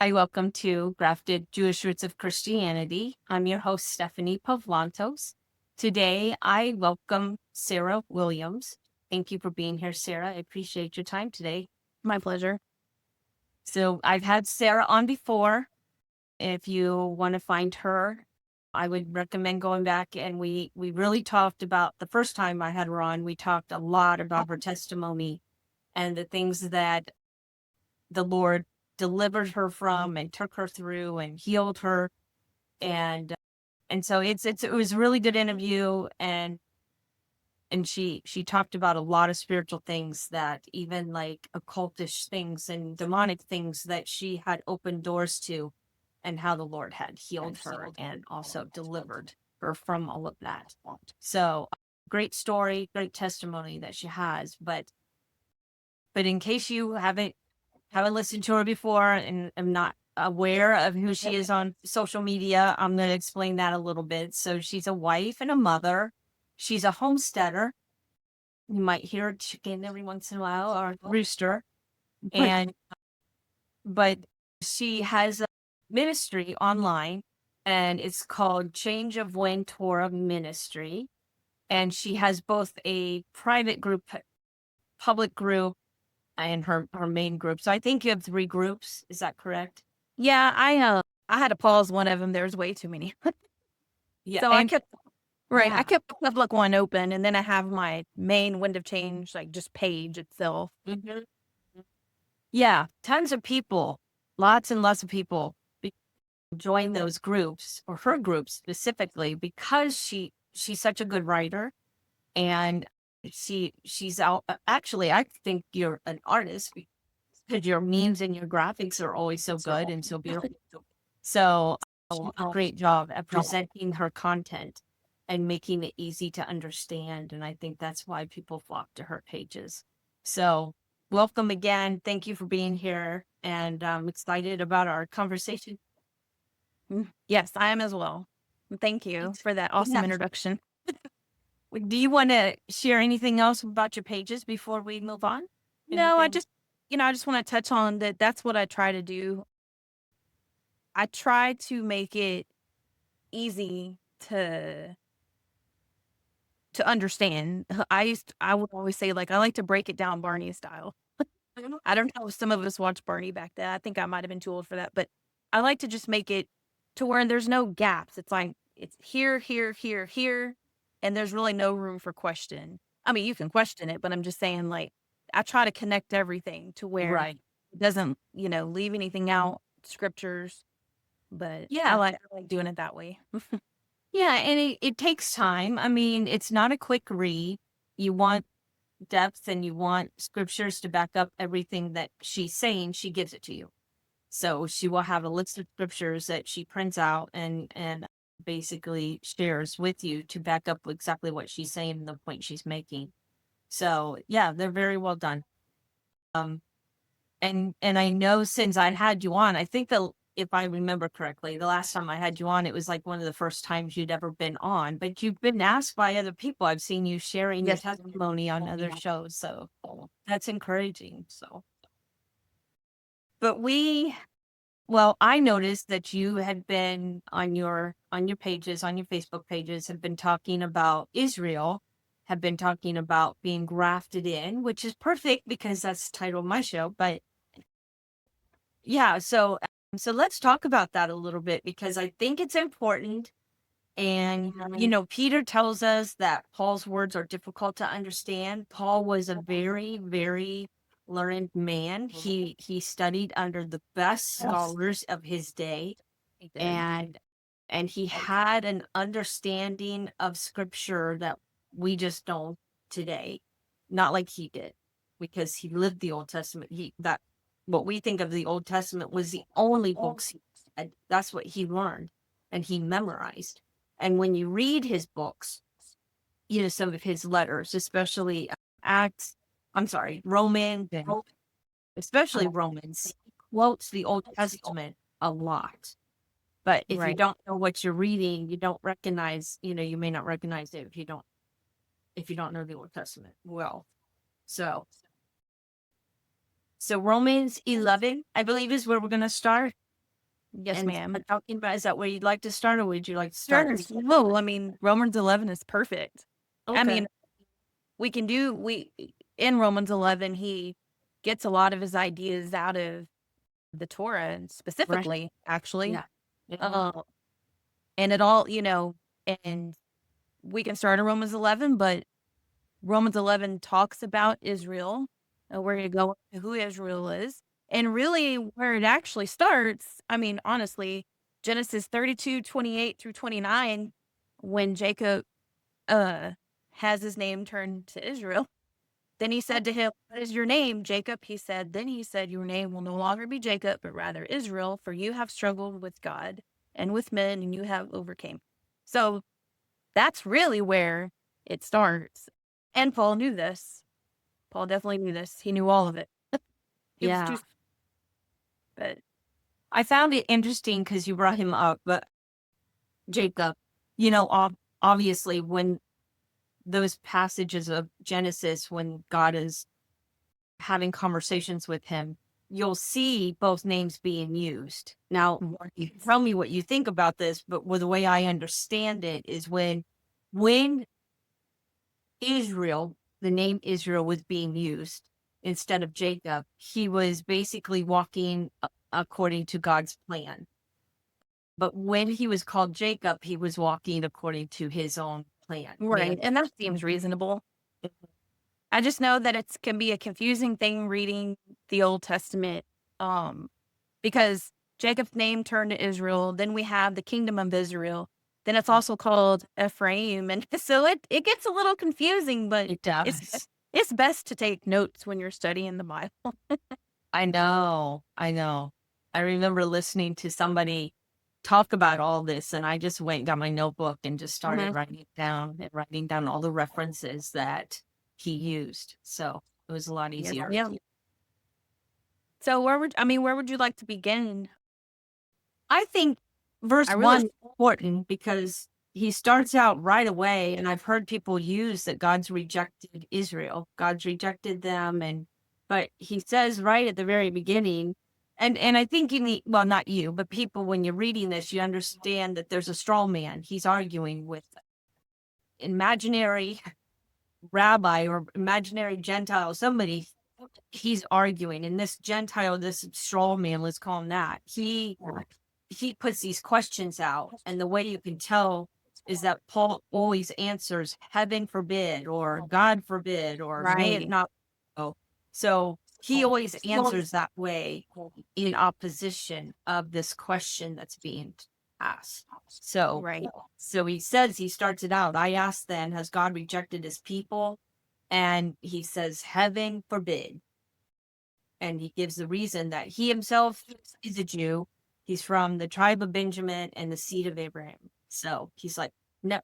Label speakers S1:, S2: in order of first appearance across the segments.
S1: Hi, welcome to Grafted Jewish Roots of Christianity. I'm your host, Stephanie Pavlantos. Today, I welcome Sarah Williams. Thank you for being here, Sarah. I appreciate your time today.
S2: My pleasure.
S1: So I've had Sarah on before. If you want to find her, I would recommend going back. And we really talked about, the first time I had her on, we talked a lot about her testimony and the things that the Lord delivered her from and took her through and healed her. And so it was a really good interview, and she talked about a lot of spiritual things, that even like occultish things and demonic things that she had opened doors to, and how the Lord had healed her and also delivered her from all of that. So great story, great testimony that she has. But in case you haven't listened to her before and am not aware of who she is on social media, I'm going to explain that a little bit. So she's a wife and a mother. She's a homesteader. You might hear a chicken every once in a while, or a rooster. But she has a ministry online, and it's called Change of Wind Torah Ministry. And she has both a private group, public group, and her main group. So I think you have 3 groups. Is that correct?
S2: Yeah, I had to pause one of them. There's way too many.
S1: Yeah.
S2: So I kept
S1: Yeah.
S2: public one open, and then I have my main Wind of Change, like just page itself.
S1: Mhm. Yeah, tons of people, lots and lots of people join those groups, or her group specifically, because she's such a good writer, and she's out. Actually, I think you're an artist because your memes and your graphics are always so good and so beautiful. So a great job at presenting her content and making it easy to understand. And I think that's why people flock to her pages. So welcome again. Thank you for being here. And I'm excited about our conversation.
S2: Yes, I am as well. Thank you for that awesome
S1: Yeah.
S2: introduction.
S1: Do you want to share anything else about your pages before we move on?
S2: No, I
S1: Anything?
S2: just want to touch on that. That's what I try to do. I try to make it easy to understand. I would always say, like, I like to break it down Barney style. I don't know if some of us watched Barney back then. I think I might have been too old for that, but I like to just make it to where there's no gaps. It's like it's here, here, here, here, and there's really no room for question. I mean, you can question it, but I'm just saying, like, I try to connect everything to where
S1: Right.
S2: it doesn't, leave anything out, scriptures, but
S1: Yeah.
S2: I like doing it that way.
S1: Yeah. And it takes time. I mean, it's not a quick read. You want depth and you want scriptures to back up everything that she's saying. She gives it to you. So she will have a list of scriptures that she prints out and basically shares with you to back up exactly what she's saying and the point she's making. So yeah, they're very well done. Um, and I know since I had you on, I think if I remember correctly, the last time I had you on, it was like one of the first times you'd ever been on, but you've been asked by other people. I've seen you sharing your
S2: Yes.
S1: testimony on other shows. So that's encouraging. So, but well, I noticed that you had been on your pages, on your Facebook pages, have been talking about Israel, have been talking about being grafted in, which is perfect because that's the title of my show. But yeah, so let's talk about that a little bit, because I think it's important. And Peter tells us that Paul's words are difficult to understand. Paul was a very, very learned man. He studied under the best scholars of his day, and he had an understanding of scripture that we just don't today. Not like he did, because he lived the Old Testament. What we think of the Old Testament was the only books he had. That's what he learned and he memorized. And when you read his books, some of his letters, especially Romans, especially Romans, he quotes the Old Testament a lot. But if you don't know what you're reading, you don't recognize, you may not recognize it if you don't know the Old Testament well. So Romans 11, I believe, is where we're going to start.
S2: Yes,
S1: and
S2: ma'am.
S1: start talking about, is that where you'd like to start, or would you like to start?
S2: Sure. No, I mean, Romans 11 is perfect. I
S1: Okay.
S2: mean, in Romans 11, he gets a lot of his ideas out of the Torah, and
S1: Right.
S2: specifically, actually.
S1: Yeah. Yeah.
S2: Uh, and it all, and we can start in Romans 11, but Romans 11 talks about Israel, where you go to who Israel is. And really, where it actually starts, I mean, honestly, Genesis 32:28 through 29, when Jacob has his name turned to Israel. Then he said to him, "What is your name, Jacob?" Then he said, "Your name will no longer be Jacob, but rather Israel, for you have struggled with God and with men, and you have overcame." So that's really where it starts. And Paul knew this. Paul definitely knew this. He knew all of it. He was
S1: Yeah.
S2: too, but
S1: I found it interesting because you brought him up, but Jacob, obviously when those passages of Genesis, when God is having conversations with him, you'll see both names being used. Now, you can tell me what you think about this, but the way I understand it is when Israel, the name Israel was being used instead of Jacob, he was basically walking according to God's plan. But when he was called Jacob, he was walking according to his own plan.
S2: right. And that seems reasonable. I just know that it can be a confusing thing reading the Old Testament, because Jacob's name turned to Israel. Then we have the kingdom of Israel. Then it's also called Ephraim, and so it gets a little confusing. But
S1: It
S2: it's
S1: does.
S2: it's best to take notes when you're studying the Bible.
S1: I know. I know. I remember listening to somebody talk about all this, and I just went and got my notebook and just started
S2: Mhm.
S1: writing down all the references that he used. So it was a lot
S2: Yes,
S1: easier.
S2: yeah. So where would you like to begin?
S1: I think verse
S2: I really
S1: 1 is important because he starts out right away, and I've heard people use that God's rejected Israel. God's rejected them, but he says right at the very beginning, and I think well, not you, but people, when you're reading this, you understand that there's a straw man. He's arguing with imaginary rabbi or imaginary Gentile, somebody. He's arguing, and this Gentile, this straw man, let's call him that. He puts these questions out, and the way you can tell is that Paul always answers heaven forbid or God forbid or may it
S2: right,
S1: not go. So he always answers that way in opposition of this question that's being asked. So
S2: right,
S1: he starts it out. I asked then, has God rejected his people? And he says, heaven forbid. And he gives the reason that he himself is a Jew. He's from the tribe of Benjamin and the seed of Abraham. So he's like, no,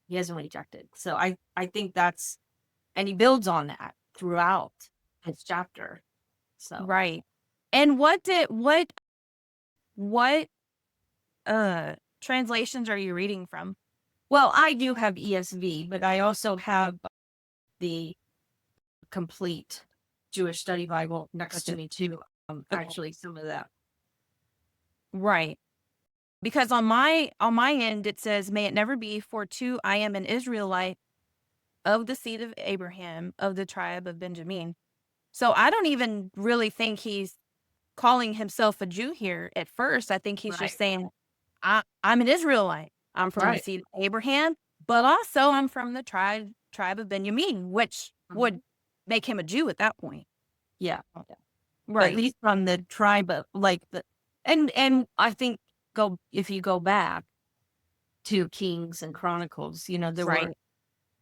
S1: he hasn't rejected. So I think and he builds on that throughout his chapter. So,
S2: right. And what translations are you reading from?
S1: well, I do have ESV, but I also have the complete Jewish study Bible next to me too. Actually, some of that.
S2: Right. Because on my end it says, "May it never be, for two I am an Israelite of the seed of Abraham, of the tribe of Benjamin." So I don't even really think he's calling himself a Jew here at first. I think he's just
S1: Right.
S2: saying, I'm an Israelite. I'm from the
S1: Right.
S2: seed of Abraham, but also I'm from the tribe of Benjamin, which would make him a Jew at that point.
S1: Yeah. But
S2: Right.
S1: he's from the tribe of and I think if you go back to Kings and Chronicles,
S2: Right.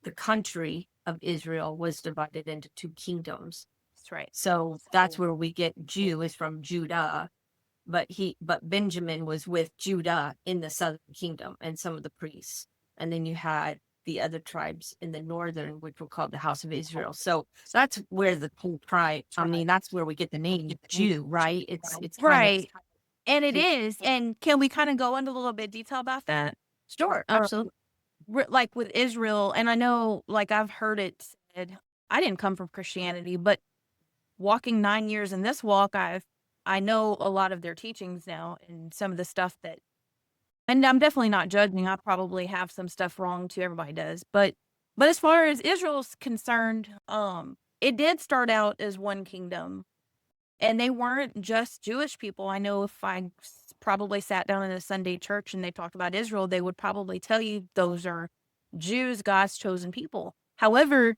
S1: the country of Israel was divided into two kingdoms.
S2: That's right.
S1: So that's where we get Jew is from Judah, but Benjamin was with Judah in the southern kingdom and some of the priests. And then you had the other tribes in the northern, which were called the house of Israel. So that's where the whole tribe, that's where we get the name Jew, right? It's kind of
S2: Right. And it is. And can we kind of go into a little bit detail about that?
S1: sure,
S2: Um,
S1: absolutely.
S2: like with Israel, and I know, like I've heard it said, I didn't come from Christianity, but walking 9 years in this walk, I've I know a lot of their teachings now and some of the stuff that, and I'm definitely not judging. I probably have some stuff wrong too. Everybody does. But as far as Israel's concerned, it did start out as one kingdom. And they weren't just Jewish people. I know if I probably sat down in a Sunday church and they talked about Israel, they would probably tell you those are Jews, God's chosen people. However,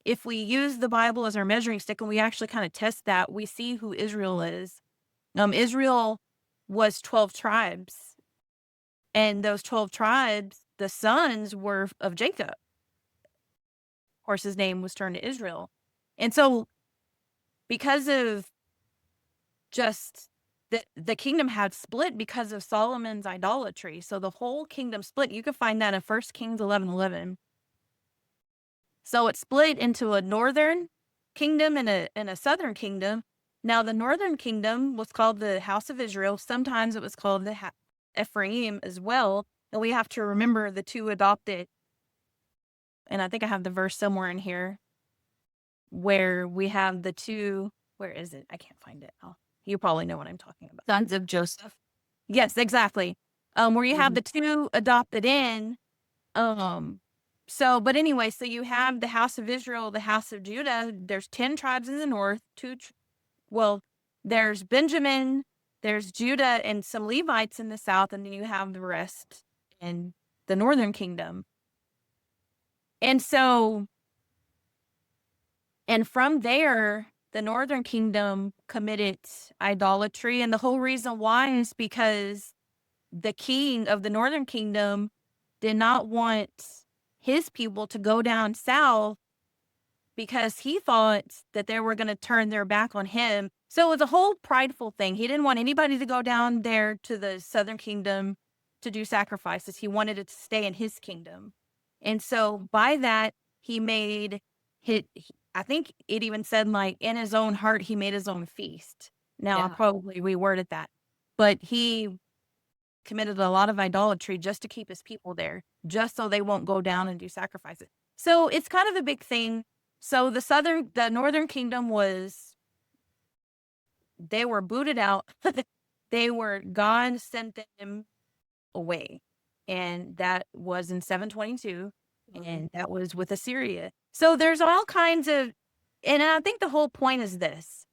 S2: if we use the Bible as our measuring stick and we actually kind of test that, we see who Israel is. Israel was 12 tribes. And those 12 tribes, the sons were of Jacob. Of course, his name was turned to Israel. And so because of just the kingdom had split because of Solomon's idolatry. So the whole kingdom split. You can find that in 1 Kings 11:11. So it split into a northern kingdom and a southern kingdom. Now the northern kingdom was called the house of Israel. Sometimes it was called the Ephraim as well. And we have to remember the two adopted. And I think I have the verse somewhere in here where we have the two. Where is it? I can't find it. Oh, you probably know what I'm talking about.
S1: Sons of Joseph.
S2: Yes, exactly. Where you have the two adopted in. So, but anyway, so you have the house of Israel, the house of Judah. There's 10 tribes in the north. There's Benjamin, there's Judah, and some Levites in the south, and then you have the rest in the northern kingdom. And so, and from there, the northern kingdom committed idolatry. And the whole reason why is because the king of the northern kingdom did not want his people to go down south because he thought that they were going to turn their back on him. So it was a whole prideful thing. He didn't want anybody to go down there to the southern kingdom to do sacrifices. He wanted it to stay in his kingdom. And so by that, he made I think it even said, like, in his own heart, he made his own feast. Now, I probably reworded that. But he committed a lot of idolatry just to keep his people there, just so they won't go down and do sacrifices. So it's kind of a big thing. So the northern kingdom they were booted out. God sent them away. And that was in 722. And that was with Assyria. So there's all kinds of, and I think the whole point is this.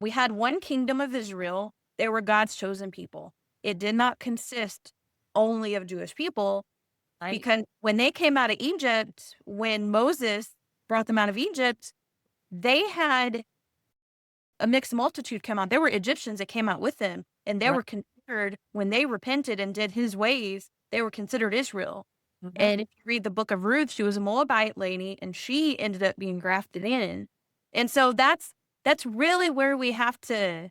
S2: We had one kingdom of Israel. They were God's chosen people. It did not consist only of Jewish people, because when they came out of Egypt, when Moses brought them out of Egypt, they had a mixed multitude come out. There were Egyptians that came out with them, and they were considered, when they repented and did his ways, they were considered Israel. And if you read the book of Ruth, she was a Moabite lady, and she ended up being grafted in. And so that's really where we have to,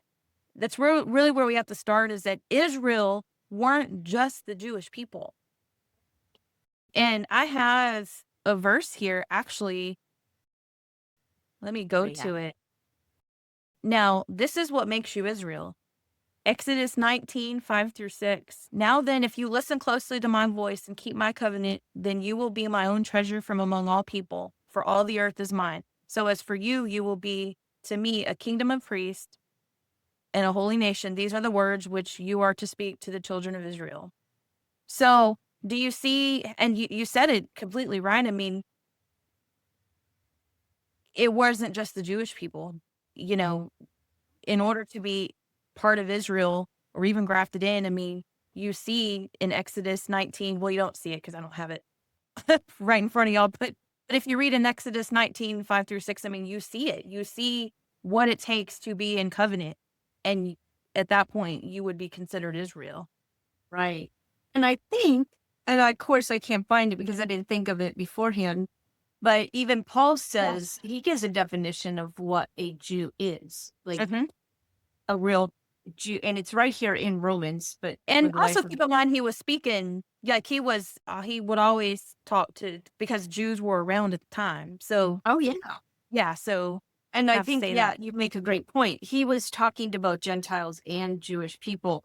S2: really where we have to start, is that Israel weren't just the Jewish people. And I have a verse here, actually. Let me go to it. Now, this is what makes you Israel. Exodus 19:5-6. Now then, if you listen closely to my voice and keep my covenant, then you will be my own treasure from among all people, for all the earth is mine. So as for you, you will be to me a kingdom of priests and a holy nation. These are the words which you are to speak to the children of Israel. So do you see, and you said it completely right. I mean, it wasn't just the Jewish people, in order to be part of Israel or even grafted in. I mean, you see in Exodus 19, well, you don't see it because I don't have it right in front of y'all, but if you read in Exodus 19:5-6, I mean, you see it. You see what it takes to be in covenant. And at that point, you would be considered Israel.
S1: Right. And I think, and of course I can't find it because I didn't think of it beforehand, but even Paul says, he gives a definition of what a Jew is, like a real Jew. And it's right here in Romans.
S2: And also keep in mind, he was speaking, like he would always talk to, because Jews were around at the time. So, so.
S1: And I think, you make a great point. He was talking to both Gentiles and Jewish people.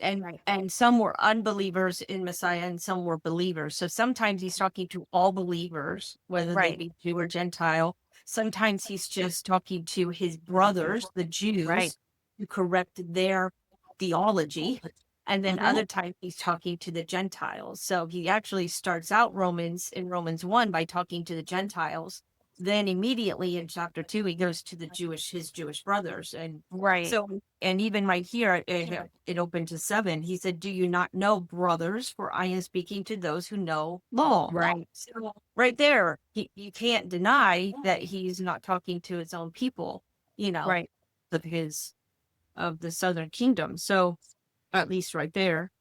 S1: And some were unbelievers in Messiah and some were believers. So sometimes he's talking to all believers, whether they be Jew or Gentile. Sometimes he's just talking to his brothers, the Jews. to correct their theology. And then
S2: Mhm.
S1: other times he's talking to the Gentiles. So he actually starts out Romans 1 by talking to the Gentiles. Then immediately in chapter 2, he goes to his Jewish brothers. And
S2: Right.
S1: so, and even right here, it opened to 7. He said, "Do you not know, brothers, for I am speaking to those who know law."
S2: Right.
S1: So right there, you can't deny that he's not talking to his own people,
S2: Right.
S1: of the southern kingdom. So at least right there.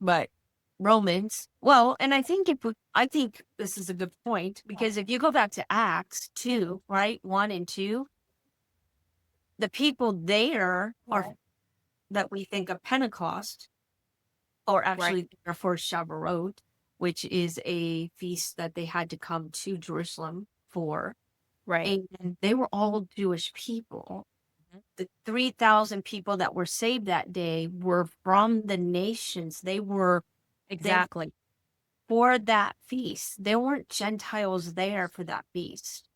S1: But Romans, well, and I think this is a good point, because if you go back to Acts 2, right, 1 and 2, the people there are that we think of Pentecost, or
S2: Right.
S1: actually there for Shavuot, which is a feast that they had to come to Jerusalem for,
S2: Right.
S1: and they were all Jewish people.
S2: Mhm.
S1: The 3,000 people that were saved that day were from the nations. They
S2: Exactly.
S1: for that feast. There weren't Gentiles there for that feast,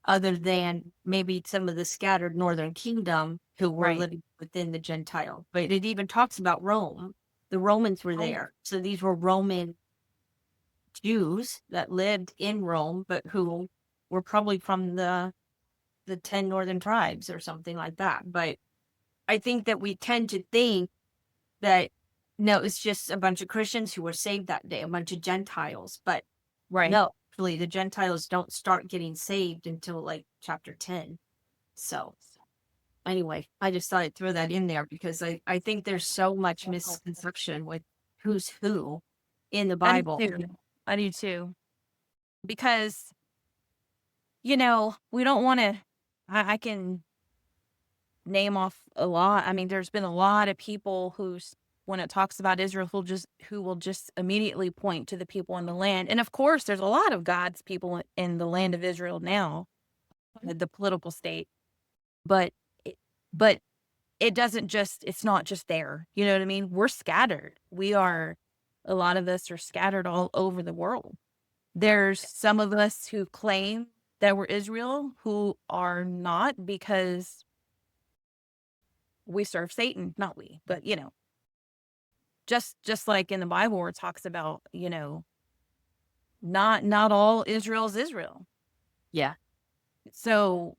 S1: other than maybe some of the scattered northern kingdom who were
S2: Right.
S1: living within the Gentile. But it even talks about Rome. The Romans were there. So these were Roman Jews that lived in Rome, but who were probably from the 10 northern tribes or something like that. But I think that we tend to think that no, it's just a bunch of Christians who were saved that day, a bunch of Gentiles. But
S2: Right.
S1: no, actually, the Gentiles don't start getting saved until like chapter 10. So anyway, I just thought I'd throw that in there because I think there's so much misconception with who's who in the
S2: I do
S1: Bible.
S2: too. I do too. Because, we don't want to, I can name off a lot. I mean, there's been a lot of people when it talks about Israel, who will just immediately point to the people in the land. And of course, there's a lot of God's people in the land of Israel now, the political state. But, it, but it's not just there. You know what I mean? We're scattered. A lot of us are scattered all over the world. There's some of us who claim that we're Israel who are not, because we serve Satan, not we, but just like in the Bible where it talks about, not all Israel's Israel.
S1: Yeah.
S2: So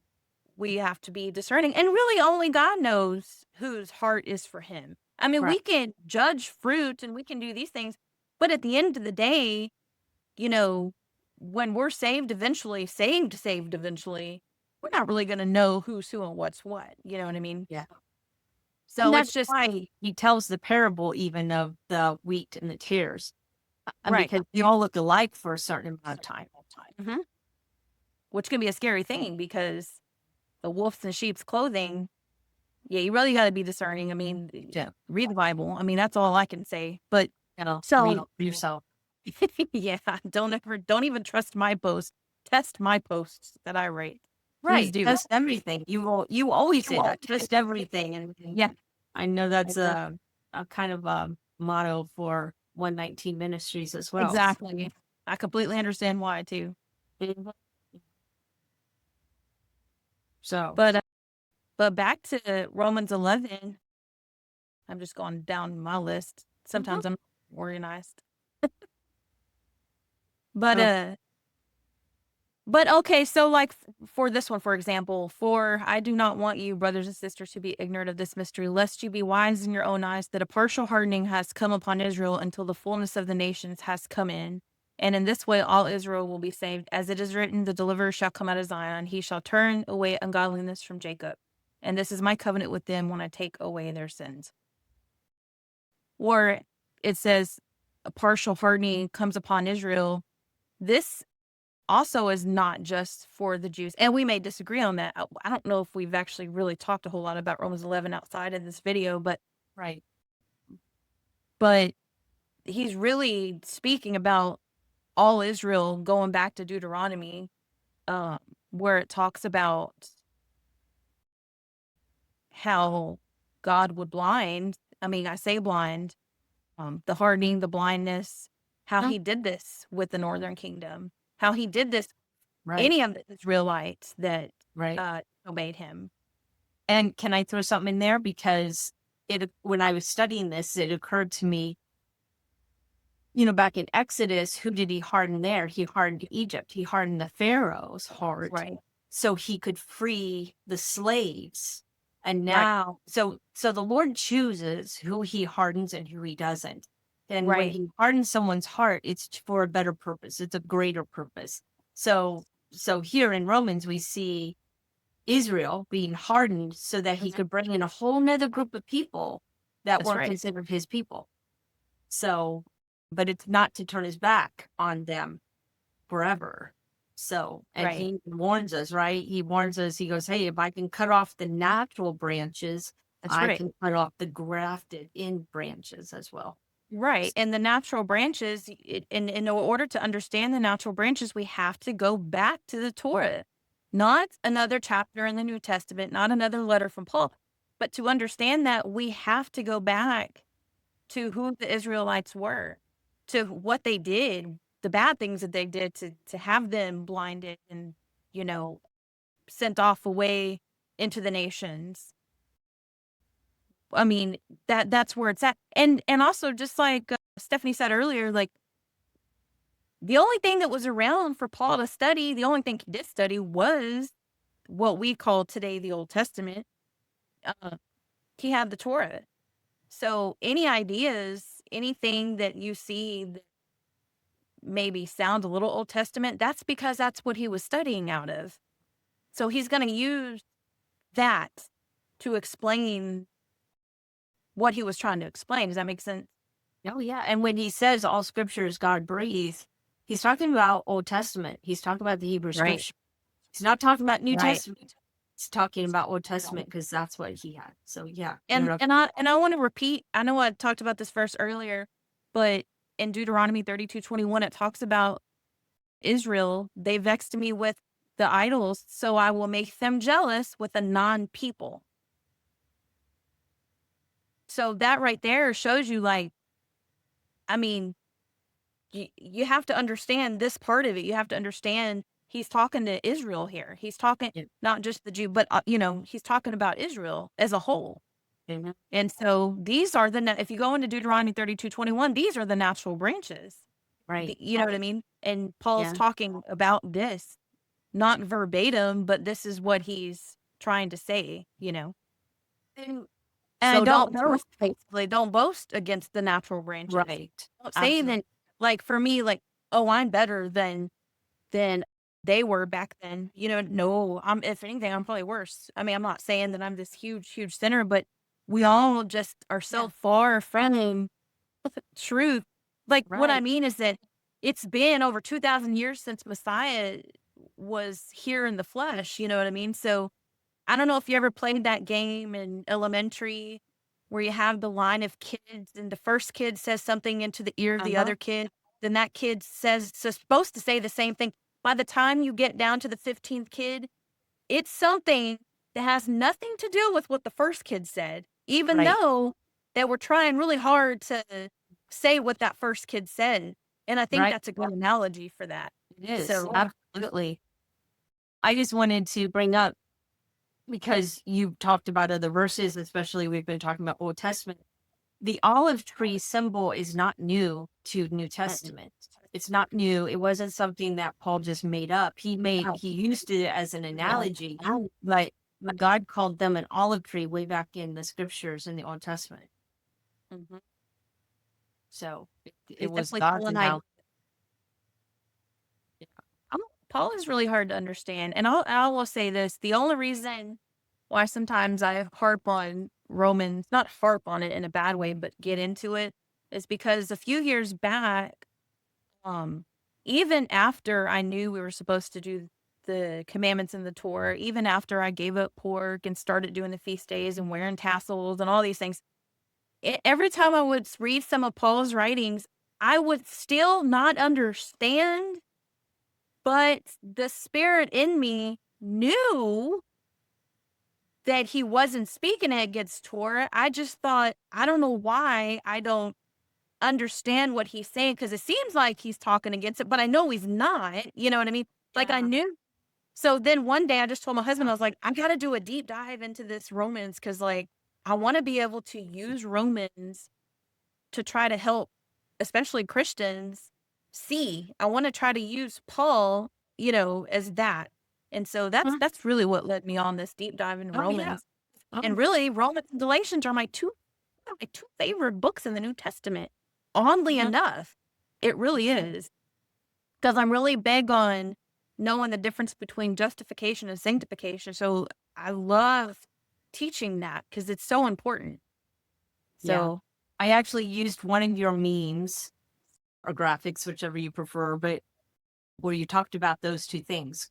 S2: we have to be discerning, and really only God knows whose heart is for him. I mean,
S1: Right.
S2: we can judge fruit and we can do these things, but at the end of the day, you know, when we're saved eventually, we're not really going to know who's who and what's what. You know what I mean?
S1: Yeah. And
S2: So it's
S1: that's
S2: just
S1: why he tells the parable even of the wheat and the tares. And
S2: right.
S1: because they all look alike for a certain amount of time.
S2: hmm Which can be a scary thing, because the wolves in sheep's clothing. Yeah, you really got to be discerning. I mean,
S1: Yeah.
S2: read the Bible. I mean, that's all I can say. But
S1: Read
S2: so
S1: yourself.
S2: yeah, don't even trust my post. Test my posts that I write. Please
S1: Right.
S2: do.
S1: Test everything. You always say that. Test everything. And
S2: Yeah,
S1: I know that's a kind of a motto for 119 Ministries as well.
S2: exactly. I completely understand why too.
S1: Mhm. So,
S2: But back to Romans 11. I'm just going down my list.
S1: mhm.
S2: Sometimes I'm organized. But
S1: So
S2: But okay, so like for this one, for example, for I do not want you, brothers and sisters, to be ignorant of this mystery, lest you be wise in your own eyes, that a partial hardening has come upon Israel until the fullness of the nations has come in. And in this way, all Israel will be saved. As it is written, the deliverer shall come out of Zion. He shall turn away ungodliness from Jacob. And this is my covenant with them when I take away their sins. Or it says a partial hardening comes upon Israel. This also is not just for the Jews. And we may disagree on that. I don't know if we've actually really talked a whole lot about Romans 11 outside of this video,
S1: right.
S2: but he's really speaking about all Israel, going back to Deuteronomy, where it talks about how God would I say blind, the hardening, the blindness, how
S1: Mm,
S2: he did this with the northern kingdom, how he did this
S1: right.
S2: any of the Israelites that
S1: Right.
S2: obeyed him.
S1: And can I throw something in there? Because when I was studying this, it occurred to me, back in Exodus, who did he harden there? He hardened Egypt. He hardened the Pharaoh's heart,
S2: Right.
S1: so he could free the slaves. And now,
S2: Wow.
S1: so the Lord chooses who he hardens and who he doesn't. And when
S2: Right.
S1: he hardens someone's heart, it's for a better purpose. It's a greater purpose. So here in Romans, we see Israel being hardened so that he could bring in a whole nother group of people that
S2: That's
S1: weren't
S2: right.
S1: considered his people. So, but it's not to turn his back on them forever. So, and
S2: Right.
S1: he warns us, right? He warns us, he goes, hey, if I can cut off the natural branches,
S2: That's
S1: I
S2: right.
S1: can cut off the grafted in branches as well.
S2: Right. And the natural branches, in order to understand the natural branches, we have to go back to the Torah, not another chapter in the New Testament, not another letter from Paul. But to understand that, we have to go back to who the Israelites were, to what they did, the bad things that they did to have them blinded and, sent off away into the nations. I mean, that's where it's at. And also, just like Stephanie said earlier, like, the only thing that was around for Paul to study, the only thing he did study was what we call today the Old Testament. Uh, he had the Torah. So any ideas, anything that you see that maybe sound a little Old Testament, that's because that's what he was studying out of. So he's going to use that to explain what he was trying to explain. Does that make sense?
S1: Oh, yeah. And when he says all scripture is God breathed, he's talking about Old Testament. He's talking about the Hebrew
S2: Right.
S1: scripture. He's not talking about New
S2: Right.
S1: Testament. He's talking about Old Testament because that's what he had. So yeah.
S2: And I want to repeat, I know I talked about this verse earlier, but in Deuteronomy 32:21, it talks about Israel. They vexed me with the idols, so I will make them jealous with a non-people. So that right there shows you, like, I mean, you have to understand this part of it. You have to understand he's talking to Israel here. He's talking
S1: Yeah.
S2: not just the Jew, but he's talking about Israel as a whole.
S1: Mhm.
S2: And so these are if you go into Deuteronomy 32:21, these are the natural branches.
S1: Right.
S2: You know what I mean? And Paul's
S1: Yeah.
S2: talking about this, not verbatim, but this is what he's trying to say,
S1: And
S2: And
S1: so
S2: don't
S1: don't
S2: boast, basically, don't boast against the natural branches.
S1: right.
S2: Don't say that, like, for me, like, oh, I'm better than they were back then. No, if anything, I'm probably worse. I mean, I'm not saying that I'm this huge, huge sinner, but we all just are so
S1: Yeah.
S2: far from truth. Like, what I
S1: Right.
S2: mean is that it's been over 2,000 years since Messiah was here in the flesh. You know what I mean? So I don't know if you ever played that game in elementary where you have the line of kids and the first kid says something into the ear of the other kid. Then that kid says, so supposed to say the same thing. By the time you get down to the 15th kid, it's something that has nothing to do with what the first kid said, even
S1: Right.
S2: though they were trying really hard to say what that first kid said. And I think
S1: Right.
S2: that's a good analogy for that.
S1: It is.
S2: So
S1: Absolutely. I just wanted to bring up, because you talked about other verses, especially we've been talking about Old Testament. The olive tree symbol is not new to New Testament. It's not new. It wasn't something that Paul just made up. He used it as an analogy, but God called them an olive tree way back in the scriptures in the Old Testament.
S2: Mhm.
S1: So it
S2: He's
S1: was
S2: definitely
S1: God's
S2: pulling
S1: analogy.
S2: Paul is really hard to understand. And I will say this, the only reason why sometimes I harp on Romans, not harp on it in a bad way, but get into it, is because a few years back, um, even after I knew we were supposed to do the commandments in the Torah, even after I gave up pork and started doing the feast days and wearing tassels and all these things, every time I would read some of Paul's writings, I would still not understand, but the spirit in me knew that he wasn't speaking against Torah. I just thought, I don't know why I don't understand what he's saying, because it seems like he's talking against it, but I know he's not. You know what I mean? Like, I
S1: Yeah.
S2: knew So then one day I just told my husband, I was like, I got to do a deep dive into this Romans because, like, I want to be able to use Romans to try to help, especially Christians, see. I want to try to use Paul, as that. And so
S1: Huh?
S2: that's really what led me on this deep dive in
S1: Oh yeah.
S2: Romans. And
S1: Oh,
S2: really, Romans and Galatians are my two favorite books in the New Testament. Oddly
S1: uh-huh.
S2: enough, it really is. Because I'm really big on knowing the difference between justification and sanctification. So I love teaching that because it's so important.
S1: Yeah.
S2: So,
S1: I actually used one of your memes or graphics, whichever you prefer, but where you talked about those two things,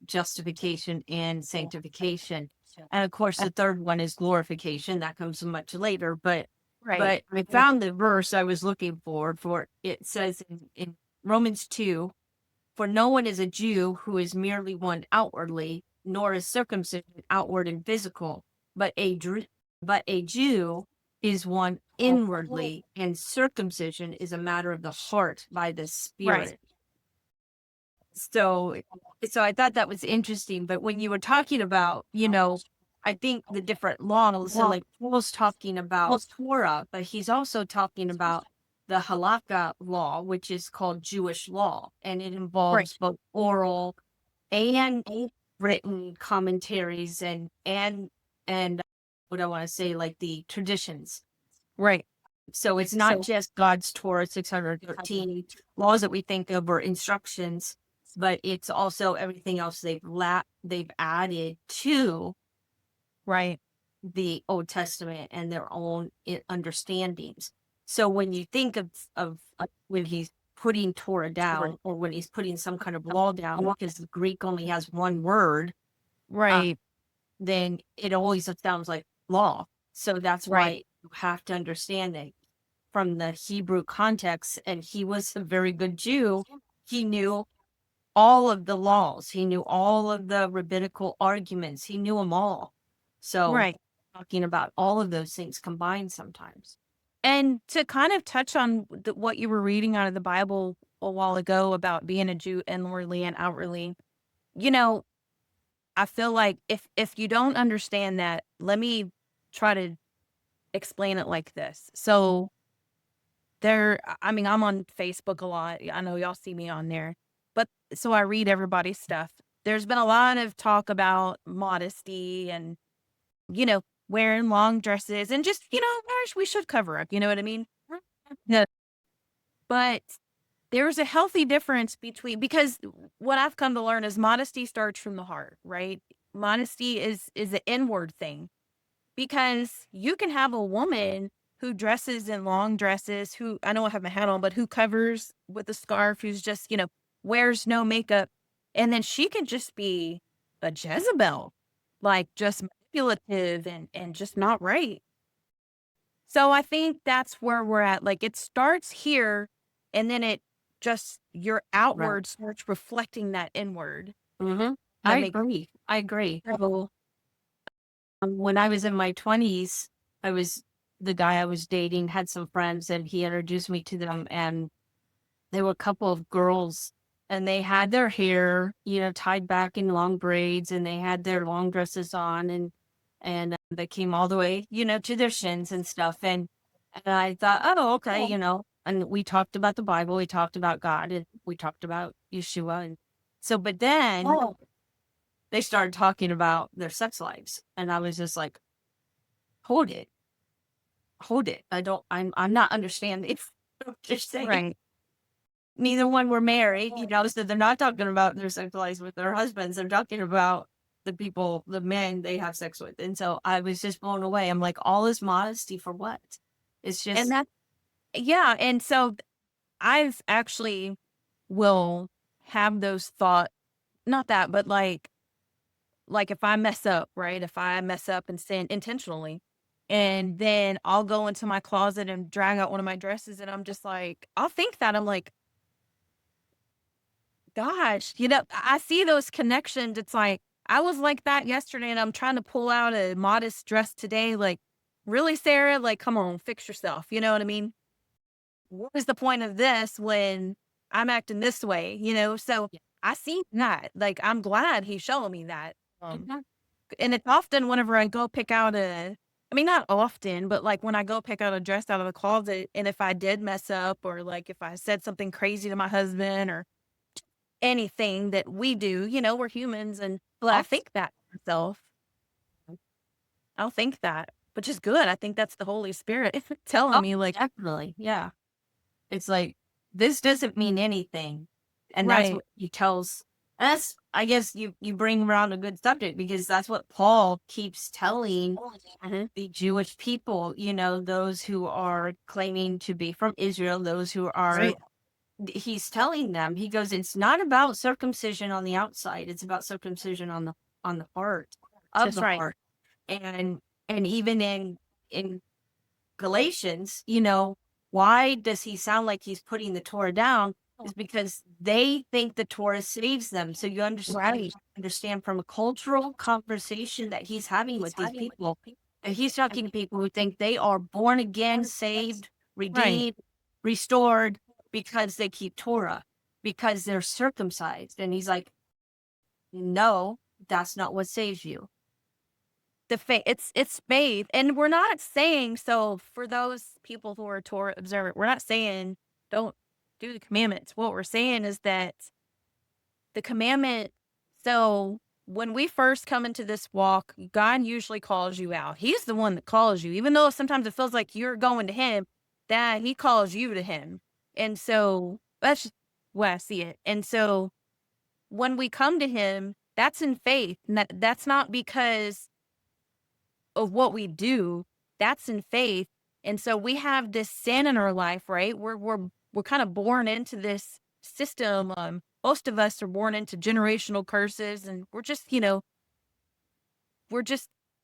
S1: justification and sanctification. And of course, the third one is glorification. That comes much later. But
S2: right,
S1: but I found the verse I was looking for. It says in Romans 2, for no one is a Jew who is merely one outwardly, nor is circumcision outward and physical, but a Jew is one inwardly, and circumcision is a matter of the heart by the
S2: right,
S1: Spirit. So I thought that was interesting. But when you were talking about, I think the different laws, so like Paul's talking about Torah, but he's also talking about the halakha law, which is called Jewish law, and it
S2: right,
S1: involves both oral and written commentaries and what I want to say, like the traditions.
S2: right,
S1: So it's not just God's Torah 613 laws that we think of or instructions, but it's also everything else they've added to
S2: right,
S1: the Old Testament and their own understandings. So when you think of when he's putting Torah down or when he's putting some kind of law down, because the Greek only has one word, uh,
S2: right,
S1: then it always sounds like law. So that's
S2: right,
S1: why you have to understand that from the Hebrew context, and he was a very good Jew. He knew all of the laws. He knew all of the rabbinical arguments. He knew them all. So
S2: right.
S1: talking about all of those things combined sometimes.
S2: And to kind of touch on what you were reading out of the Bible a while ago about being a Jew inwardly and outwardly, you know, I feel like if you don't understand that, let me try to explain it like this. So I mean, I'm on Facebook a lot. I know y'all see me on there. But so I read everybody's stuff. There's been a lot of talk about modesty and, wearing long dresses and just, gosh, we should cover up. You know what I mean? Yeah. But there's a healthy difference because what I've come to learn is modesty starts from the heart, right? Modesty is an inward thing because you can have a woman who dresses in long dresses, who I know I have my hat on, but who covers with a scarf, who's just, wears no makeup. And then she can just be a Jezebel, like just manipulative and just not right. So I think that's where we're at. Like it starts here and then your
S1: Right.
S2: outward starts reflecting that inward.
S1: Mm-hmm.
S2: That
S1: I
S2: makes
S1: agree. I agree.
S2: sense.
S1: When I was in my 20s, I was the guy I was dating had some friends and he introduced me to them, and there were a couple of girls and they had their hair, tied back in long braids, and they had their long dresses on, and they came all the way, to their shins and stuff. And I thought, oh, okay, and we talked about the Bible, we talked about God, and we talked about Yeshua. And so, but then they started talking about their sex lives. And I was just like, hold it, hold it. I'm not understanding what you're saying.
S2: Right.
S1: Neither one were married, so they're not talking about their sex lives with their husbands. They're talking about the men they have sex with. And so I was just blown away. I'm like, all this modesty for what? It's
S2: And
S1: just,
S2: that, yeah. And so I've actually will have those thought, not that, but like if I mess up, right? If I mess up and sin intentionally, and then I'll go into my closet and drag out one of my dresses, and I'm just like, I'll think that I'm like, gosh, I see those connections. It's like I was like that yesterday, and I'm trying to pull out a modest dress today. Like, really, Sarah? Like, come on, fix yourself. You know what I mean? What is the point of this when I'm acting this way? So I see that. Like, I'm glad he's showing me that.
S1: Mhm.
S2: And it's often whenever I go pick out I mean, not often, but like when I go pick out a dress out of the closet, and if I did mess up, or like if I said something crazy to my husband, or anything that we do, we're humans, and I'll
S1: Flex.
S2: think that to myself. I'll think that, which is good. I think that's the Holy Spirit telling
S1: Oh,
S2: me, like,
S1: definitely. Yeah. It's like, this doesn't mean anything. And that's
S2: right,
S1: what he tells. And that's, I guess you bring around a good subject, because that's what Paul keeps telling
S2: mhm,
S1: the Jewish people, those who are claiming to be from Israel, those who are,
S2: right.
S1: he's telling them, he goes, it's not about circumcision on the outside, it's about circumcision on the heart, of
S2: That's
S1: the
S2: right.
S1: heart. And even in Galatians, why does he sound like he's putting the Torah down? Is because they think the Torah saves them. So you
S2: Right.
S1: understand from a cultural conversation that he's having with these people, that he's talking to people who think they are born again, saved,
S2: Right.
S1: redeemed, restored, because they keep Torah, because they're circumcised. And he's like, no, that's not what saves you.
S2: The faith, it's faith, and we're not saying, so for those people who are Torah observant, we're not saying don't do the commandments. What we're saying is that the commandment, so when we first come into this walk, God usually calls you out. He's the one that calls you, even though sometimes it feels like you're going to him, that he calls you to him. And so that's just the way I see it. And so when we come to him, that's in faith. And that's not because of what we do, that's in faith. And so we have this sin in our life, right? We're kind of born into this system. Most of us are born into generational curses, and we're just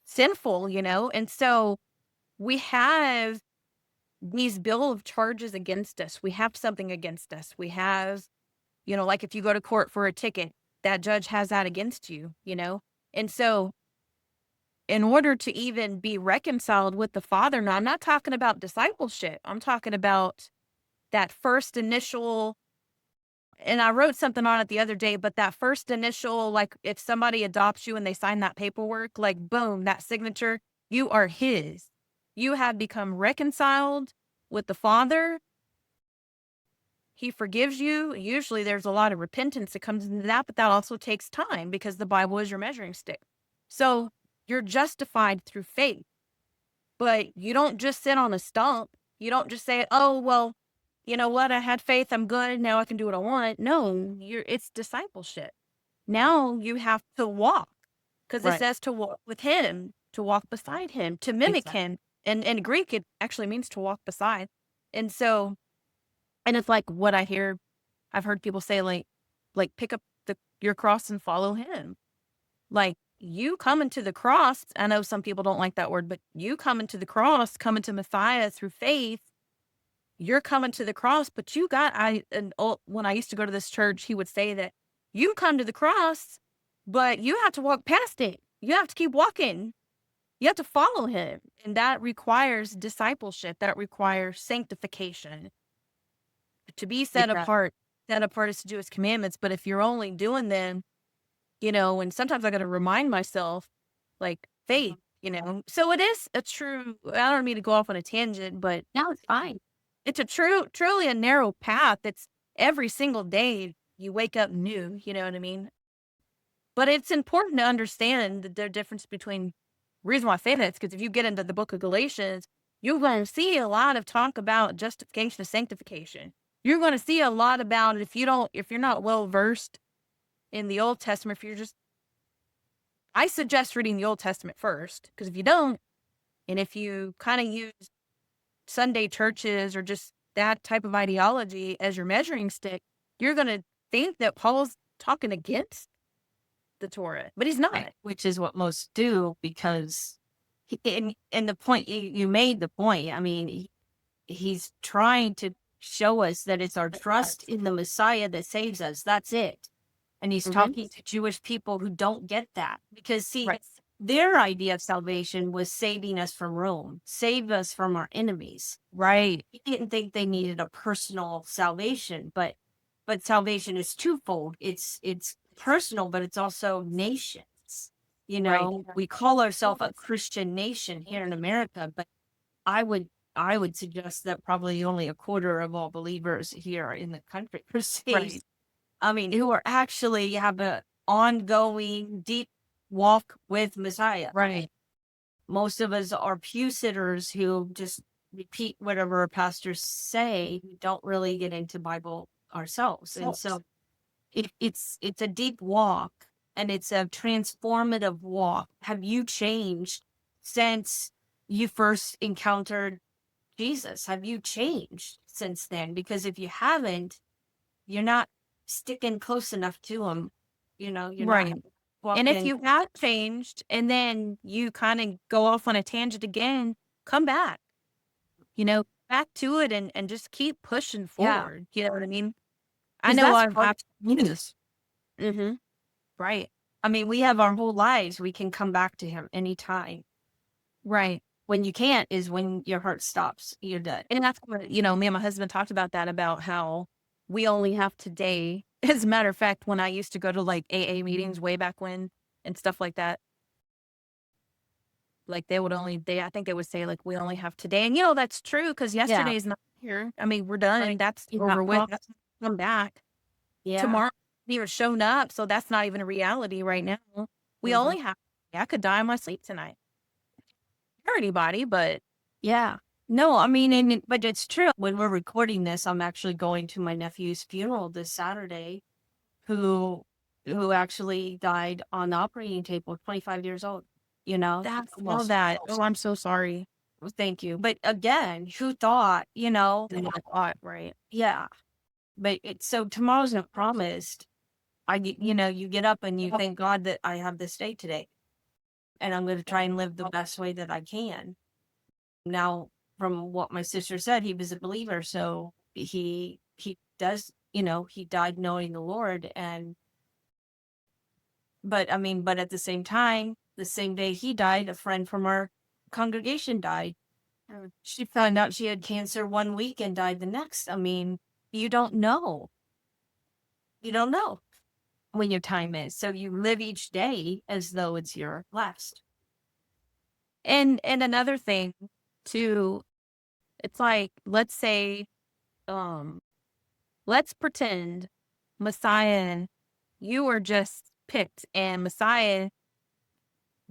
S2: sinful, And so we have these bill of charges against us. We have something against us. We have, like if you go to court for a ticket, that judge has that against you. And so in order to even be reconciled with the Father, now I'm not talking about discipleship. I'm talking about that first initial, and I wrote something on it the other day, but that first initial, like if somebody adopts you and they sign that paperwork, like boom, that signature, you are his. You have become reconciled with the Father. He forgives you. Usually there's a lot of repentance that comes into that, but that also takes time because the Bible is your measuring stick. So you're justified through faith. But you don't just sit on a stump. You don't just say, "Oh, well, you know what? I had faith. I'm good. Now I can do what I want." No, it's discipleship. Now you have to walk, because it
S1: Right.
S2: says to walk with him, to walk beside him, to mimic
S1: Exactly.
S2: him. And in Greek, it actually means to walk beside. And so, and it's like what I've heard people say, like pick up your cross and follow him. Like, you coming to the cross, I know some people don't like that word, but you coming to the cross, coming to Messiah through faith, you're coming to the cross, but when I used to go to this church, he would say that you come to the cross, but you have to walk past it. You have to keep walking. You have to follow him. And that requires discipleship. That requires sanctification. To be set apart is to do his commandments. But if you're only doing them, and sometimes I got to remind myself, like, faith, So it is a true, I don't mean to go off on a tangent, but
S1: No, it's fine.
S2: it's a truly a narrow path. It's every single day you wake up new, you know what I mean? But it's important to understand the difference between, reason why I say that is because if you get into the book of Galatians, you're going to see a lot of talk about justification and sanctification. You're going to see a lot about, if you're not well versed in the Old Testament, I suggest reading the Old Testament first, because if you don't, and if you kind of use Sunday churches or just that type of ideology as your measuring stick, you're going to think that Paul's talking against the Torah, but he's
S1: Right.
S2: not.
S1: Which is what most do, because in the point you made the point. I mean, he's trying to show us that it's our trust in the Messiah that saves us. That's it. And he's
S2: Hmm.
S1: talking to Jewish people who don't get that, because see,
S2: Right.
S1: their idea of salvation was saving us from Rome, save us from our enemies.
S2: Right.
S1: He didn't think they needed a personal salvation, but but salvation is twofold. It's personal, but it's also nations. You
S2: Right.
S1: know, we call ourselves a Christian nation here in America, but I would suggest that probably only a quarter of all believers here in the country are saved.
S2: Right.
S1: I mean, who are actually have an ongoing deep walk with Messiah.
S2: Right.
S1: Most of us are pew sitters who just repeat whatever pastors say. We don't really get into Bible ourselves. And so it's a deep walk, and it's a transformative walk. Have you changed since you first encountered Jesus? Have you changed since then? Because if you haven't, you're not sticking close enough to him. You know, you're
S2: Right.
S1: not
S2: And if
S1: walking.
S2: you have changed and then you kind of go off on a tangent again, come back, back to it and just keep pushing
S1: Yeah.
S2: forward. You know what I mean? I
S1: 'Cause
S2: know
S1: that's
S2: I've,
S1: part
S2: I've
S1: of holiness.
S2: right,
S1: I mean, we have our whole lives. We can come back to him anytime.
S2: right.
S1: When you can't is when your heart stops. You're done.
S2: And that's what, me and my husband talked about that, about how we only have today. As a matter of fact, when I used to go to like AA meetings way back when and stuff like that, like I think they would say like, we only have today. And that's true, because
S1: Yeah.
S2: yesterday's not here. I mean, we're done.
S1: Right.
S2: That's
S1: You're
S2: over
S1: not
S2: with.
S1: promised.
S2: That's come back.
S1: Yeah.
S2: Tomorrow hasn't even shown up. So that's not even a reality right now. We
S1: Mhm.
S2: only have, I could die in my sleep tonight. Or anybody, but
S1: Yeah. No, I mean, but it's true. When we're recording this, I'm actually going to my nephew's funeral this Saturday, who actually died on the operating table, 25 years old.
S2: that's all
S1: Almost.
S2: that. Oh, I'm so sorry.
S1: Well, thank you. But again, who thought,
S2: Right.
S1: yeah. But so tomorrow's not promised. You get up and you thank God that I have this day today, and I'm going to try and live the best way that I can. Now, from what my sister said, he was a believer, so he does, he died knowing the Lord, but at the same time, the same day he died, a friend from our congregation died. She found out she had cancer one week and died the next. I mean, you don't know. You don't know when your time is. So you live each day as though it's your last.
S2: And another thing too, it's like, let's say, let's pretend Messiah, you were just picked, and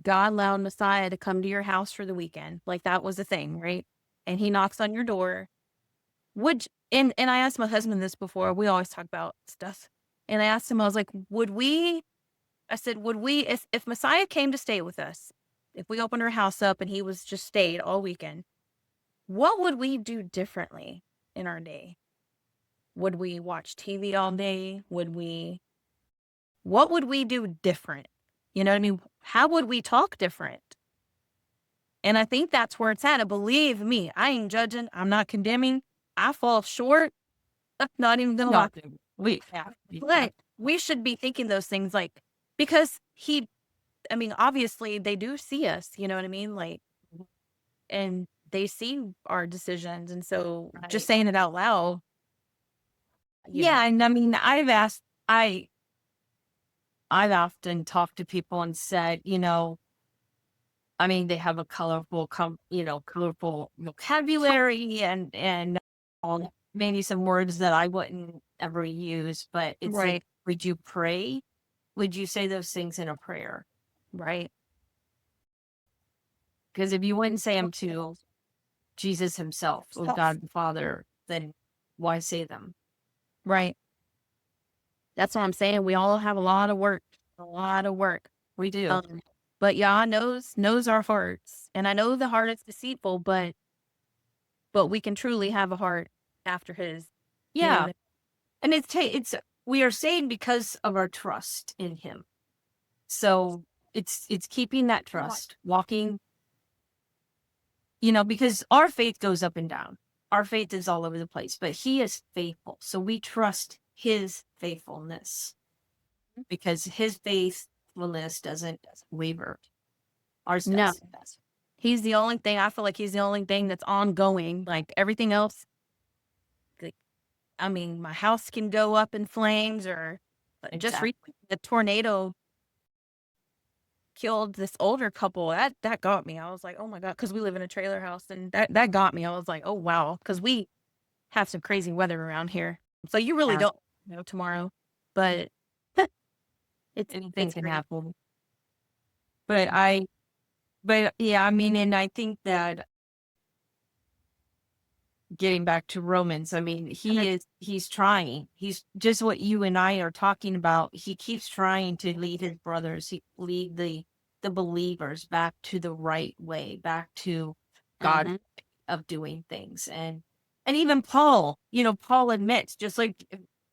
S2: God allowed Messiah to come to your house for the weekend. Like, that was a thing, right? And he knocks on your door. And I asked my husband this before. We always talk about stuff. And I asked him, I was like, would we, if Messiah came to stay with us, if we opened our house up and he was just stayed all weekend, what would we do differently in our day? Would we watch TV all day? What would we do different? You know what I mean? How would we talk different? And I think that's where it's at. And believe me, I ain't judging. I'm not condemning. I fall short. I'm not even going to lie. But we should be thinking those things, like, because obviously they do see us, you know what I mean? Like, and they see our decisions. And so just saying it out loud.
S1: Yeah. And I mean, I've often talked to people and said, they have a colorful vocabulary and maybe some words that I wouldn't ever use, but it's like, would you pray? Would you say those things in a prayer?
S2: Right.
S1: Because if you wouldn't say them to Jesus himself, or God the Father, then why say them?
S2: Right. That's what I'm saying. We all have a lot of work.
S1: We do.
S2: But Yah knows our hearts. And I know the heart is deceitful, but we can truly have a heart after his.
S1: Yeah. And we are saved because of our trust in him. So it's keeping that trust, walking, because our faith goes up and down. Our faith is all over the place, but he is faithful. So we trust his faithfulness, because his faithfulness doesn't waver. Ours does.
S2: No. He's the only thing, I feel like he's the only thing that's ongoing. Like, everything else, like, I mean, my house can go up in flames, or just
S1: Exactly.
S2: recently, the tornado killed this older couple. That got me. I was like, oh my God, because we live in a trailer house, and that got me. I was like, oh wow, because we have some crazy weather around here. So you really
S1: Yeah.
S2: don't know tomorrow, but
S1: Anything
S2: it's
S1: can
S2: great.
S1: happen. But yeah, I mean, and I think that getting back to Romans, I mean, he's trying. He's just what you and I are talking about. He keeps trying to lead his brothers, lead the believers back to the right way, back to God
S2: Mhm.
S1: of doing things. And even Paul, Paul admits, just like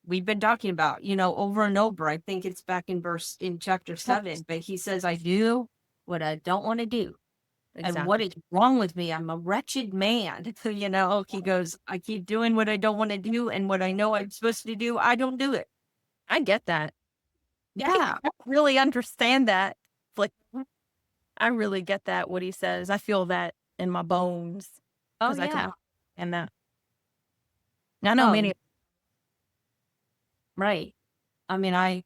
S1: we've been talking about, over and over. I think it's back in chapter 7, but he says, I do what I don't want to do. And what
S2: Exactly.
S1: is wrong with me? I'm a wretched man. He goes, I keep doing what I don't want to do, and what I know I'm supposed to do, I don't do it.
S2: I get that.
S1: Yeah.
S2: I really understand that. Like, I really get that, what he says. I feel that in my bones
S1: Oh,
S2: because I
S1: yeah.
S2: totally understand that. And I know
S1: Oh,
S2: many.
S1: right. I mean,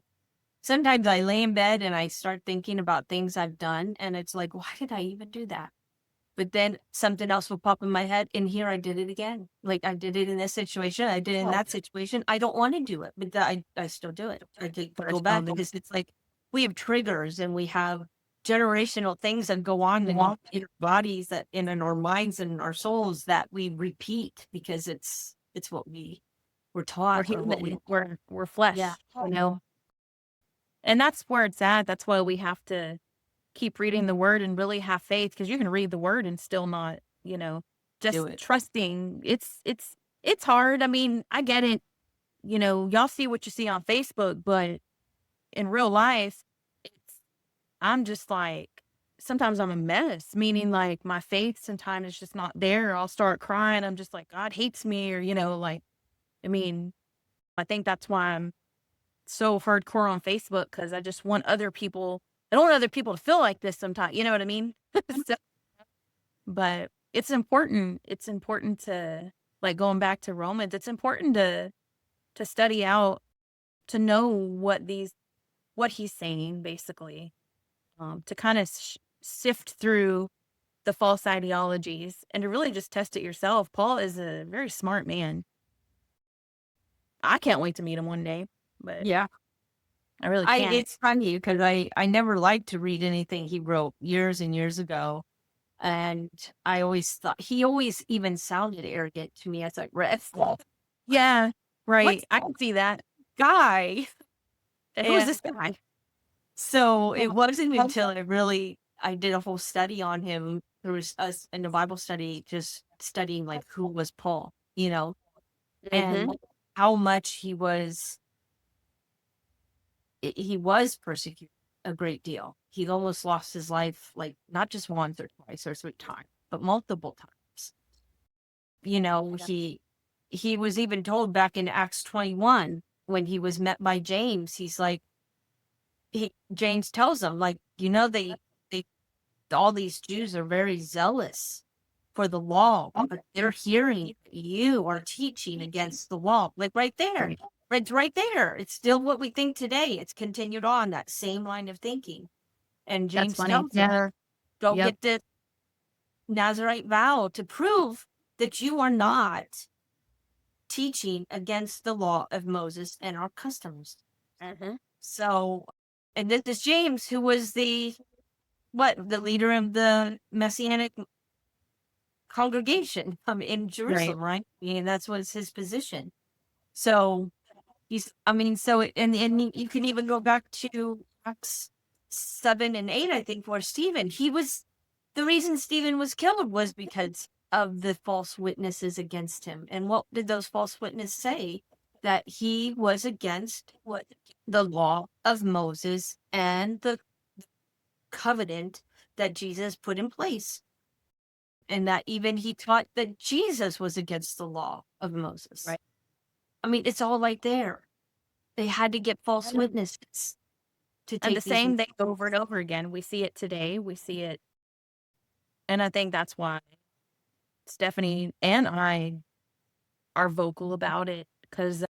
S1: sometimes I lay in bed and I start thinking about things I've done, and it's like, why did I even do that? But then something else will pop in my head, and here I did it again. Like, I did it in this situation, I did it in that situation. I don't want to do it, but I still do it. I could
S2: But I
S1: go
S2: still
S1: back
S2: do.
S1: because it's like we have triggers and we have generational things that go on in our bodies, that in our minds and our souls, that we repeat because it's what we were
S2: We're
S1: taught, or what we.
S2: human. We're
S1: Yeah.
S2: flesh, you know? And that's where it's at. That's why we have to keep reading the word and really have faith, because you can read the word and still not,
S1: Do
S2: just
S1: it.
S2: trusting. It's hard. I mean, I get it. Y'all see what you see on Facebook, but in real life, it's I'm just like, sometimes I'm a mess, meaning like my faith sometimes is just not there. I'll start crying. I'm just like, God hates me, or, like, I mean, I think that's why I'm so hardcore on Facebook, because I don't want other people to feel like this sometimes. You know what I mean? So, but it's important. It's important to, like, going back to Romans, it's important to study out, to know what he's saying, basically, to kind of sift through the false ideologies and to really just test it yourself. Paul is a very smart man. I can't wait to meet him one day, but
S1: Yeah.
S2: I really can't.
S1: It's funny because I never liked to read anything he wrote years and years ago. And I always thought he always even sounded arrogant to me as I read.
S2: Yeah,
S1: What's
S2: right. I can see that.
S1: guy?
S2: Who is
S1: And
S2: this guy?
S1: so it wasn't until I did a whole study on him. There was us in the Bible study, just studying like who was Paul,
S2: Mhm.
S1: and how much he was persecuted a great deal. He almost lost his life, like not just once or twice or 3 times, but multiple times. He was even told back in Acts 21, when he was met by James, he's like, James tells him, like, they all these Jews are very zealous for the law, but they're hearing you are teaching against the law. Like right there.
S2: Right.
S1: It's right there. It's still what we think today. It's continued on that same line of thinking. And
S2: That's
S1: James
S2: funny.
S1: tells him,
S2: Yeah.
S1: go
S2: Yep.
S1: get the Nazarite vow to prove that you are not teaching against the law of Moses and our customs.
S2: Mhm.
S1: So, and this is James, who was the leader of the Messianic congregation in
S2: Right.
S1: Jerusalem, right? I mean, that's was his position. So and you can even go back to Acts 7 and 8, I think, where the reason Stephen was killed was because of the false witnesses against him. And what did those false witnesses say? That he was against the law of Moses and the covenant that Jesus put in place. And that even he taught that Jesus was against the law of Moses.
S2: Right.
S1: I mean, it's all right there. They had to get false witnesses to
S2: And the
S1: take these.
S2: same thing over and over again. We see it today. We see it. And I think that's why Stephanie and I are vocal about it, because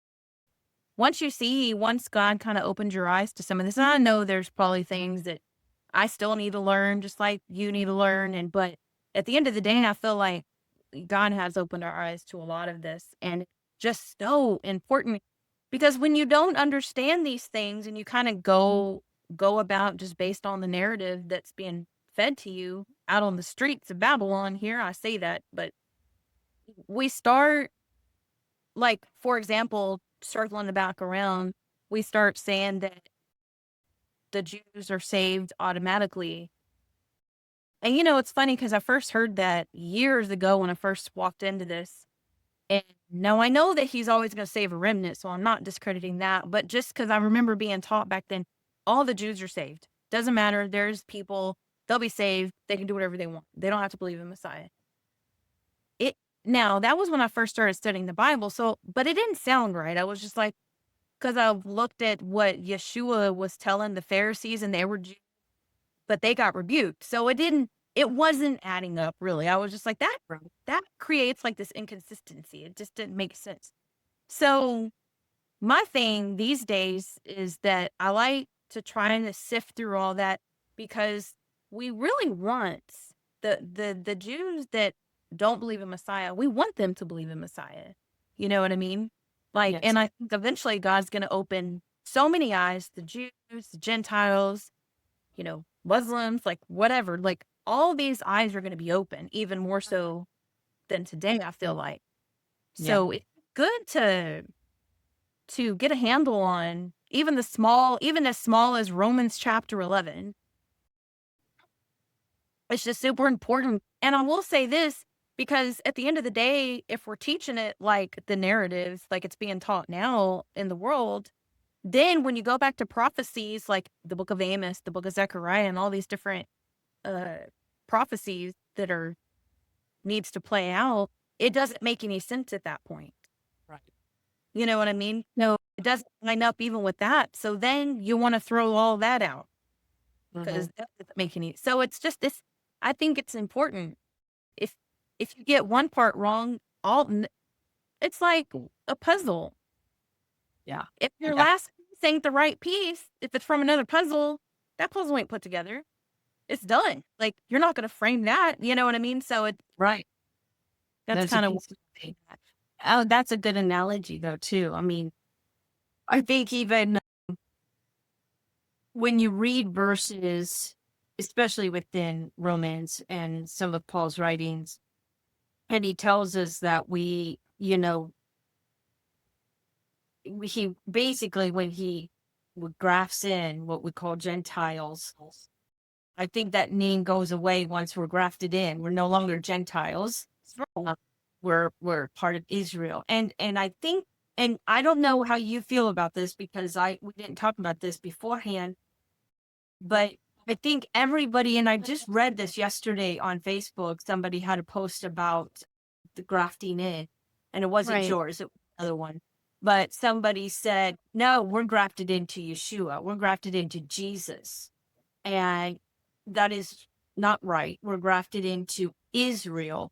S2: once God kind of opened your eyes to some of this, and I know there's probably things that I still need to learn, just like you need to learn. But at the end of the day, I feel like God has opened our eyes to a lot of this, and it's just so important because when you don't understand these things and you kind of go about just based on the narrative that's being fed to you out on the streets of Babylon, here I say that, but we start, like, for example, circling the back around, we start saying that the Jews are saved automatically. And it's funny because I first heard that years ago when I first walked into this. And now I know that he's always going to save a remnant, so I'm not discrediting that. But just because I remember being taught back then, all the Jews are saved. Doesn't matter. There's people, they'll be saved. They can do whatever they want. They don't have to believe in Messiah. Now, that was when I first started studying the Bible. So, but it didn't sound right. I was just like, because I looked at what Yeshua was telling the Pharisees and they were Jews, but they got rebuked. So it wasn't adding up really. I was just like, that creates like this inconsistency. It just didn't make sense. So my thing these days is that I like to try to sift through all that because we really want the Jews that don't believe in Messiah, we want them to believe in Messiah. You know what I mean? Like,
S1: Yes.
S2: and I think eventually God's going to open so many eyes, the Jews, the Gentiles, Muslims, like whatever, like all these eyes are going to be open even more so than today, I feel like. So it's good to get a handle on even as small as Romans chapter 11. It's just super important. And I will say this, because at the end of the day, if we're teaching it like the narratives, like it's being taught now in the world, then when you go back to prophecies like the book of Amos, the book of Zechariah, and all these different prophecies that needs to play out, it doesn't make any sense at that point.
S1: Right.
S2: You know what I mean? No, it doesn't line up even with that. So then you want to throw all that out because that doesn't make any. So it's just this. I think it's important. If you get one part wrong, it's like a puzzle.
S1: Yeah.
S2: If your last piece ain't the right piece, if it's from another puzzle, that puzzle ain't put together. It's done. Like, you're not going to frame that. You know what I mean? So
S1: Right.
S2: that's kind of.
S1: Oh, that's a good analogy though, too. I mean, I think even when you read verses, especially within Romans and some of Paul's writings, and he tells us that he basically, when he grafts in what we call Gentiles, I think that name goes away once we're grafted in. We're no longer Gentiles. We're part of Israel. And I think, and I don't know how you feel about this because we didn't talk about this beforehand, but I think everybody, and I just read this yesterday on Facebook, somebody had a post about the grafting in, and it wasn't yours, it was another one. But somebody said, no, we're grafted into Yeshua. We're grafted into Jesus. And that is not right. We're grafted into Israel.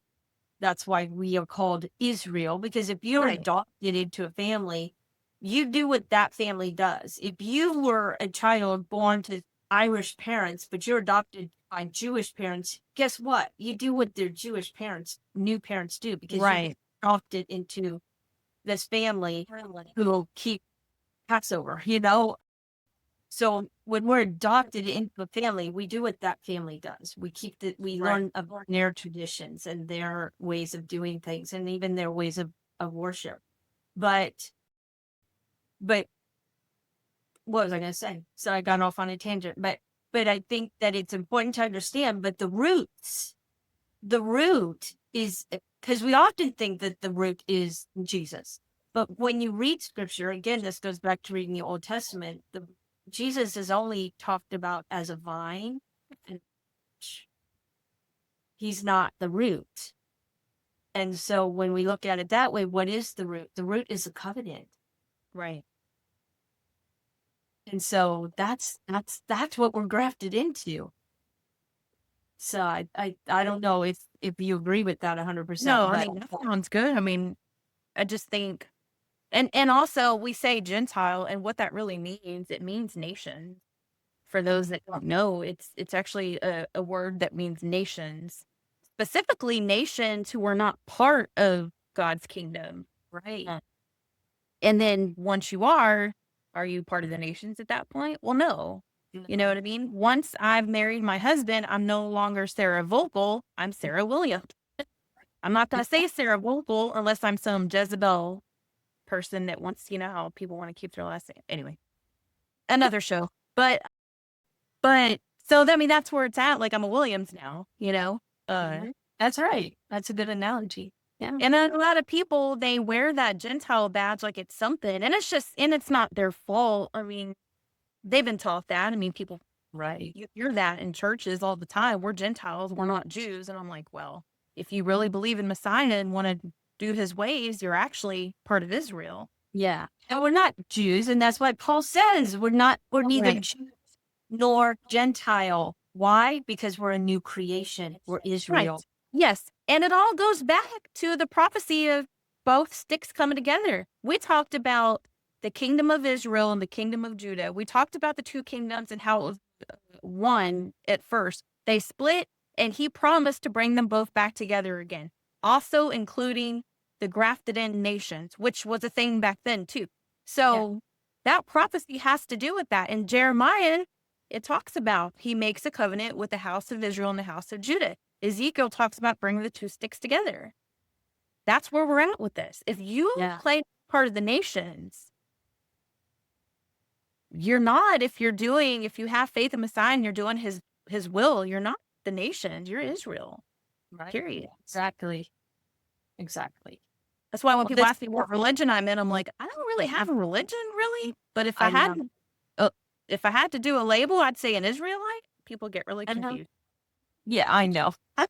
S1: That's why we are called Israel, because if you're adopted into a family, you do what that family does. If you were a child born to Irish parents, but you're adopted by Jewish parents, guess what? You do what their Jewish parents, new parents do, because you're adopted into this family who will keep Passover, So when we're adopted into a family, we do what that family does. We learn of their traditions and their ways of doing things and even their ways of worship. But what was I going to say? So I got off on a tangent, but I think that it's important to understand, but the root is, because we often think that the root is Jesus. But when you read scripture, again, this goes back to reading the Old Testament, Jesus is only talked about as a vine, and he's not the root. And so when we look at it that way, what is the root? The root is a covenant.
S2: Right.
S1: And so that's what we're grafted into. So I don't know if you agree with that 100%.
S2: No, I mean, that sounds good. I mean, I just think And also we say Gentile, and what that really means, it means nation. For those that don't know, it's actually a word that means nations, specifically nations who are not part of God's kingdom.
S1: Right.
S2: And then once you are you part of the nations at that point? Well, no. You know what I mean? Once I've married my husband, I'm no longer Sarah Vogel. I'm Sarah Williams. I'm not going to say Sarah Vogel unless I'm some Jezebel person that wants, you know, how people want to keep their last name. Anyway, another show. But so I mean, that's where it's at. Like, I'm a Williams now, you know?
S1: That's right. That's a good analogy. Yeah.
S2: And a lot of people, they wear that Gentile badge like it's something. And it's not their fault. I mean, they've been taught that. I mean, people,
S1: Right.
S2: you hear that in churches all the time. We're Gentiles. We're not Jews. And I'm like, well, if you really believe in Messiah and want to do his ways, you're actually part of Israel.
S1: Yeah. And we're not Jews. And that's why Paul says we're neither
S2: Right.
S1: Jews nor Gentile. Why? Because we're a new creation. We're Israel.
S2: Right. Yes. And it all goes back to the prophecy of both sticks coming together. We talked about the kingdom of Israel and the kingdom of Judah. We talked about the two kingdoms and how it was one at first. They split, and he promised to bring them both back together again, also including the grafted in nations, which was a thing back then too. So that prophecy has to do with that. In Jeremiah, it talks about he makes a covenant with the house of Israel and the house of Judah. Ezekiel talks about bringing the two sticks together. That's where we're at with this. If you play part of the nations, you're not. If you have faith in Messiah and you're doing his will, you're not the nations. You're Israel.
S1: Right.
S2: Period.
S1: Exactly.
S2: That's why when people ask me what religion I'm in, I'm like, I don't really have a religion, really. But if I had to do a label, I'd say an Israelite. People get really confused.
S1: Yeah, I know.
S2: But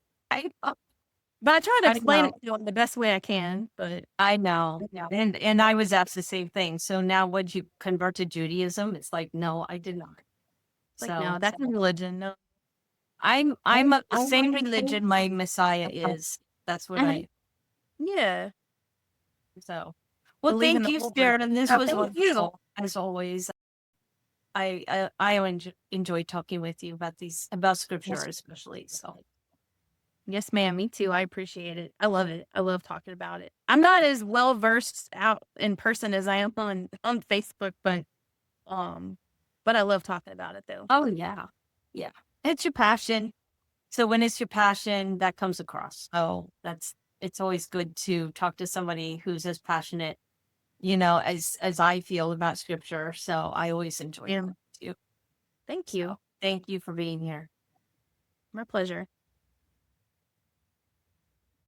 S2: I try to explain it to them the best way I can. But
S1: I know. And I was asked the same thing. So now would you convert to Judaism? It's like, no, I did not.
S2: Like, no, that's a religion. No.
S1: I'm of the same religion my Messiah is. That's what
S2: Yeah.
S1: So, well, thank you, Spirit, and this was wonderful as always. I enjoy talking with you about scripture, especially. So,
S2: yes, ma'am. Me too. I appreciate it. I love it. I love talking about it. I'm not as well versed out in person as I am on Facebook, but I love talking about it though.
S1: Oh yeah, it's your passion. So when it's your passion, that comes across. So it's always good to talk to somebody who's as passionate, you know, as I feel about scripture. So I always enjoy it too.
S2: Thank you.
S1: So, thank you for being here.
S2: My pleasure.